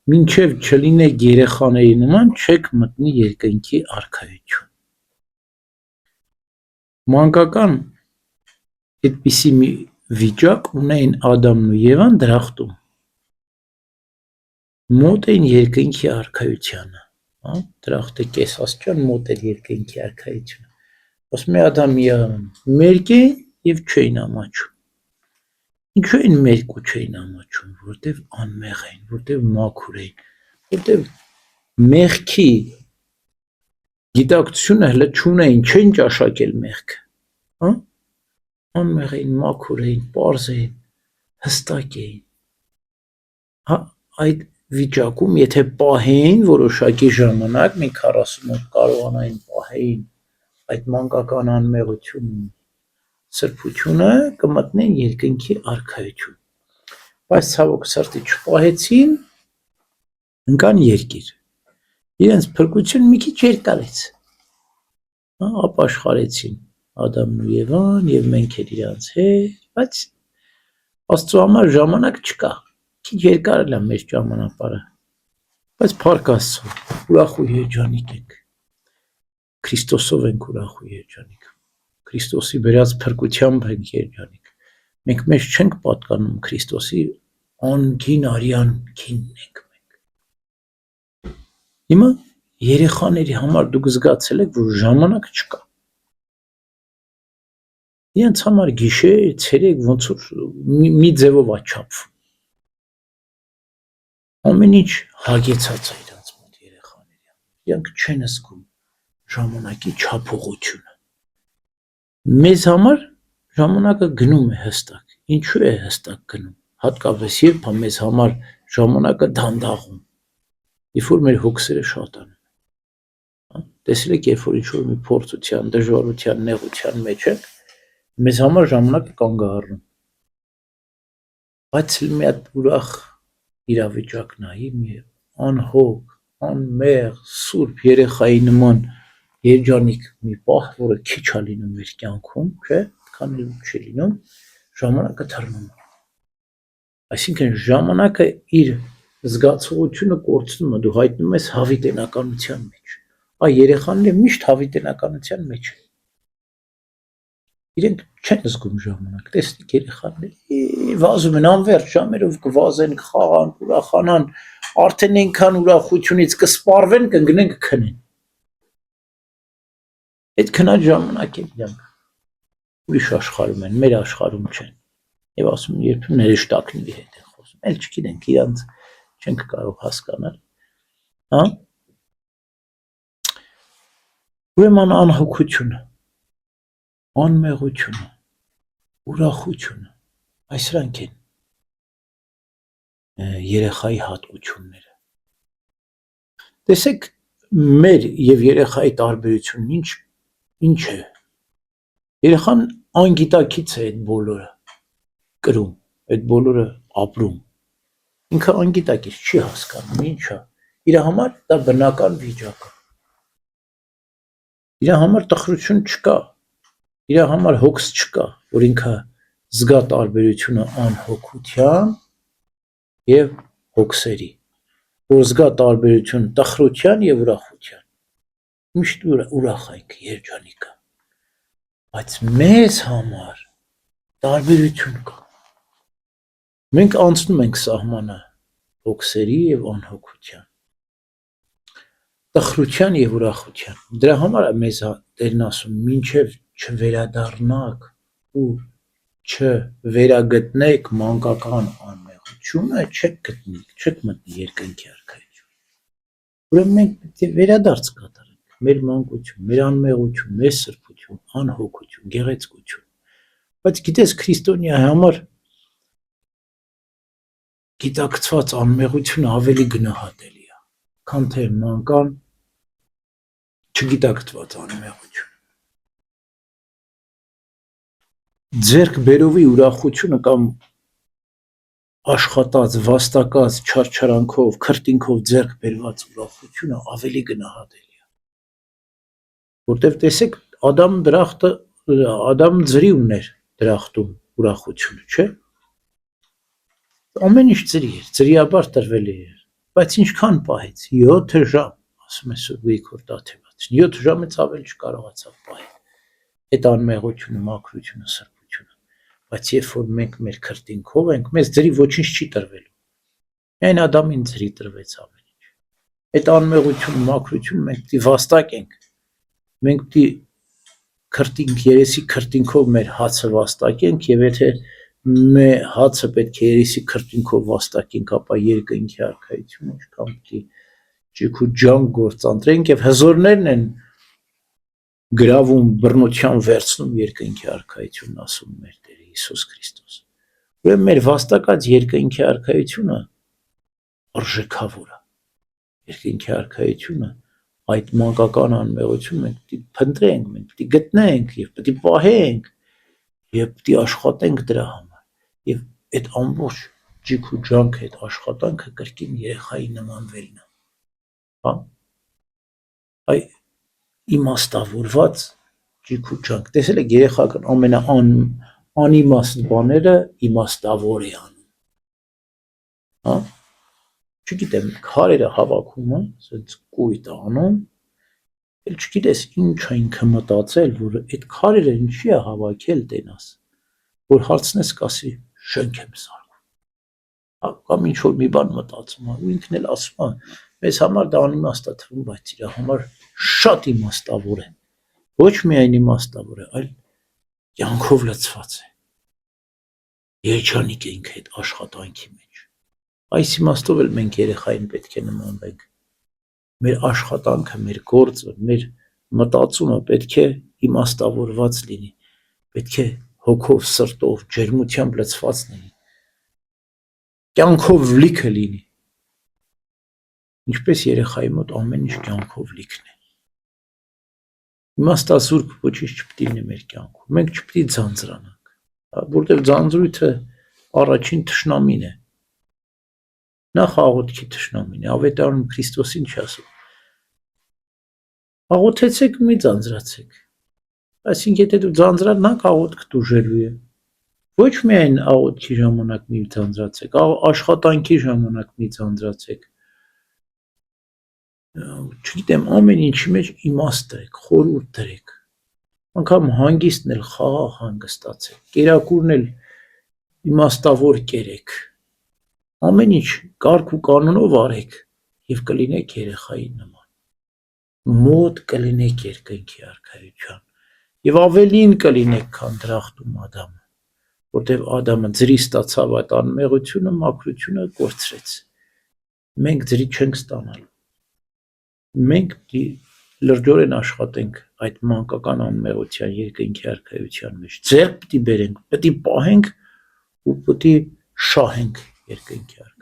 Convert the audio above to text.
Մինչև չլինեք երեխաների նման, չեք մտնի երկնքի արքայություն։ Մանկական այդպիսի մի վիճակ ունեին Ադամն ու Եվան դրախտում։ Մոտ էին երկնքի արքայությանը, դրախտը կես աստիճան մոտ էր երկնքի արքայությունը։ Ասում է Ադամ Եվան, մերկ էին եւ չէին ամաչում։ Ինչու են մերկ ու չէին ամաչում, որտեվ անմեղ էին, որտեվ մաքուր էին, որտեվ մեղքի գիտակցությունը հələ չունեին, չեն ճաշակել մեղքը, անմեղ էին, մաքուր էին, պարզ էին, հստակ էին։ Այդ վիճակում եթե պահեին որոշակի ժամանակ, մի 40 օր կարողանային պահեին այդ մանկական անմեղությունն սրբությունը, կմտնեն երկնքի արքայություն։ Բայց ցավոք սրտի չպահեցին, ընկան երկիր։ Իրենց փրկությունը մի քիչ երկարեց։ Ապաշխարեցին Ադամն ու Եվան եւ մենք էլ իրանց հետ, բայց Աստծո համար ժամանակ չկա։ Քիչ երկար է մեր ճանապարհը։ Բայց փառք Աստծո, ուրախ ու երջանիկ ենք։ Քրիստոսով ենք ուրախ ու երջանիկ։ Քրիստոսի բերած փրկությամբ ենք երջանիկ։ Մենք մեզ չենք պատկանում Քրիստոսի անգին արյան քինն ենք մենք։ Հիմա երեխաների համար դուք զգացել եք, որ ժամանակ չկա։ Իրենց համար գիշեր, ցերեկ ոնց որ մի ձևով է չափվում։ Ամեն ինչ հագեցած է իրենց մոտ երեխաների։ Իրանք չեն զգում ժամանակի չափողությունը։ Մեզ համար ժամանակը գնում է հստակ։ Ինչու է հստակ գնում։ Հատկապես երբ մեզ համար ժամանակը դանդաղում։ Երբ որ մեր հոգսերը շատանում։ Տեսել եք, երբ որ ինչ-որ մի փորձության, դժվարության, նեղության մեջ ենք, մեզ համար ժամանակը կանգ է առնում։ Բայց մի հատ ուրախ իրավիճակ նայի, մի անհոգ, անմեղ, սուրբ երեխայի նման երջանիկ մի պահ, որը քիչ է լինում մեր կյանքում, չէ՞, քան չի լինում, ժամանակը թռնում է։ Այսինքն ժամանակը իր զգացողությունը կորցնում է, դու հայտնում ես հավիտենականության մեջ։ Այ երեխաները միշտ հավիտենականության մեջ են։ Իրենք չեն զգում ժամանակ, տեսնեք երեխաները, վազում են անվերջ ժամերով կվազեն, կխաղան, կուրախանան, արդեն այնքան ուրախությունից կսպառվեն, կընկնեն, կքնեն։ Այդ քնած ժամանակ են իրանք ուրիշ աշխարհում են, մեր աշխարհում չեն։ Եվ ասում են, երբեմն հրեշտակների հետ են խոսում, էլ չգիտենք, իրանց չենք կարող հասկանալ, Ուրեմն անհոգությունը, անմեղությունը, ուրախությունը, այս սրանք են երեխայի հատկությունները։ Տեսեք, մեր եւ երեխայի տարբերությունն ինչ է։ Երեխան անգիտակից է այդ բոլորը կրում, այդ բոլորը ապրում։ Ինքը անգիտակից չի հասկանում, ինչ է։ Իր համար դա բնական վիճակ է։ Իր համար տխրություն չկա, իր համար հոգս չկա, որ ինքը զգա տարբերությունը անհոգության եւ հոգսերի, որ զգա տարբերություն տխրության եւ ուրախության։ Միշտ ուրախ ենք, երջանիկ է։ Բայց մեզ համար տարբերություն կա։ Մենք անցնում ենք սահմանը հոգսերի եւ անհոգության, տխրության եւ ուրախության։ Դրա համար է մեզ Տերն ասում, մինչև չվերադառնաք ու չվերագտնեք մանկական անմեղությունը, չեք գտնի, չեք մտնի երկնքի արքայություն։ Ուրեմն մենք պետք է վերադարձ կատարենք մեր մանկություն, մեր անմեղություն, մեր սրբություն, անհոգություն, գեղեցկություն։ Բայց գիտես, քրիստոնյայի համար գիտակցված անմեղությունը ավելի գնահատելի է, քան թե մանկան չգիտակցված անմեղություն։ Ձերք բերովի ուրախությունը կամ աշխատած, վաստակած, չարչարանքով, քրտինքով ձերք բերված ուրախությունը ավելի գնահատելի է։ Որտեվ տեսեք, Ադամ ձրի ուներ դրախտում ուրախությունը, չէ՞։ Ամեն ինչ ձրի էր, ձրիաբար տրվել էր, բայց ինչքան պահեց 7 ժամ, ասում է Գրիգոր Դաթևացին, 7 ժամից ավել չկարողացավ պահել այդ անմեղությունը, մաքրությունը, սրբությունը, բայց երբ որ մենք մեր քրտինքով ենք, մեզ ձրի ոչինչ չի տրվելու, այն Ադամին ձրի տրվեց ամեն ինչ, այդ անմեղությունը, մաքրությունը մենք պիտի վաստակենք, մենք պիտի քրտինք, երեսի քրտինքով մեր հացը վաստակենք, եւ եթե մեր հացը պետք է երեսի քրտինքով վաստակենք, ապա երկնքի արքայությունը ինչքան պիտի ջիք ու ջանք գործընտրենք եւ հզորներն են գրավում բռնության վերցնում երկնքի արքայությունն, ասում մեր Տեր Հիսուս Քրիստոս։ Ուրեմն մեր վաստակած երկնքի արքայությունը արժեքավոր է։ Երկնքի արքայությունը այդ մանկական անմեղությունը մենք պիտի փնտրենք, մենք պիտի գտնենք եւ պիտի պահենք եւ պիտի աշխատենք դրա համար։ Եվ այդ ամբողջ ջիք ու ջանքը, այդ աշխատանքը կրկին երեխայի նմանվելն է։ Հա։ Այ իմաստավորված ջիք ու ջանք։ Տեսել եք երեխական ամենաանիմաստ բաները իմաստավոր է անում։ Հա։ Չգիտեմ, քարերը հավաքում է, ասենց կույտ անում, էլ չգիտես ինչ է ինքը մտածել, որ այդ քարերը ինչի է հավաքել տենաս, որ հարցնես կասի շենք եմ սարքում, կամ ինչ որ մի բան մտածում է, ու ինքն էլ ասում է, մեզ համար դա անիմաստ է թվում, բայց իր համար շատ իմաստավոր է, ոչ միայն իմաստավոր է, այլ կյանքով լցված է, երջանիկ է ինքը այդ աշխատանքի մեջ։ Այս իմաստով էլ մենք երեխային պետք է նմանվենք, մեր աշխատանքը, մեր գործը, մեր մտածումը պետք է իմաստավորված լինի, պետք է հոգով, սրտով, ջերմությամբ լցված լինի, կյանքով լիքը լինի, ինչպես երեխայի մոտ ամեն ինչ կյանքով լիքն է։ Իմաստասուրբ ոչինչ չպետք լինի մեր կյանքում, մենք չպետք է ձանձրանանք, որտեղ ձանձրույթը առաջին թշնամին է, նախ աղոթքի թշնամին է, ավետարանում Քրիստոսին չի ասում, աղոթեցեք մի ձանձրացեք, այսինքն եթե դու ձանձրանաք աղոթքը դուժելու է, ոչ միայն աղոթքի ժամանակ մի ձանձրացեք, աշխատանքի ժամանակ մի ձանձրացեք, չգիտեմ, ամեն ինչի մեջ իմաստ դրեք, խորհուրդ դրեք, անգամ հանգիստն էլ խաղաղ հանգստացեք, կերակուրն էլ իմաստավոր կերեք, ամեն ինչ կարգ ու կանոնով արեք եւ կլինեք երեխայի նման, մոտ կլինեք երկնքի արքայության եւ ավելին կլինեք, քան դրախտում Ադամը, որտեղ Ադամը ձրի ստացավ այդ անմեղությունը, մաքրությունը կորցրեց, մենք ձրի չենք ստանալու, մենք պիտի լրջորեն աշխատենք այդ մանկական անմեղության երկնքի արքայության մեջ, ձեռք պիտի բերենք, պիտի պահենք ու պիտի շահենք երկնքի արքայության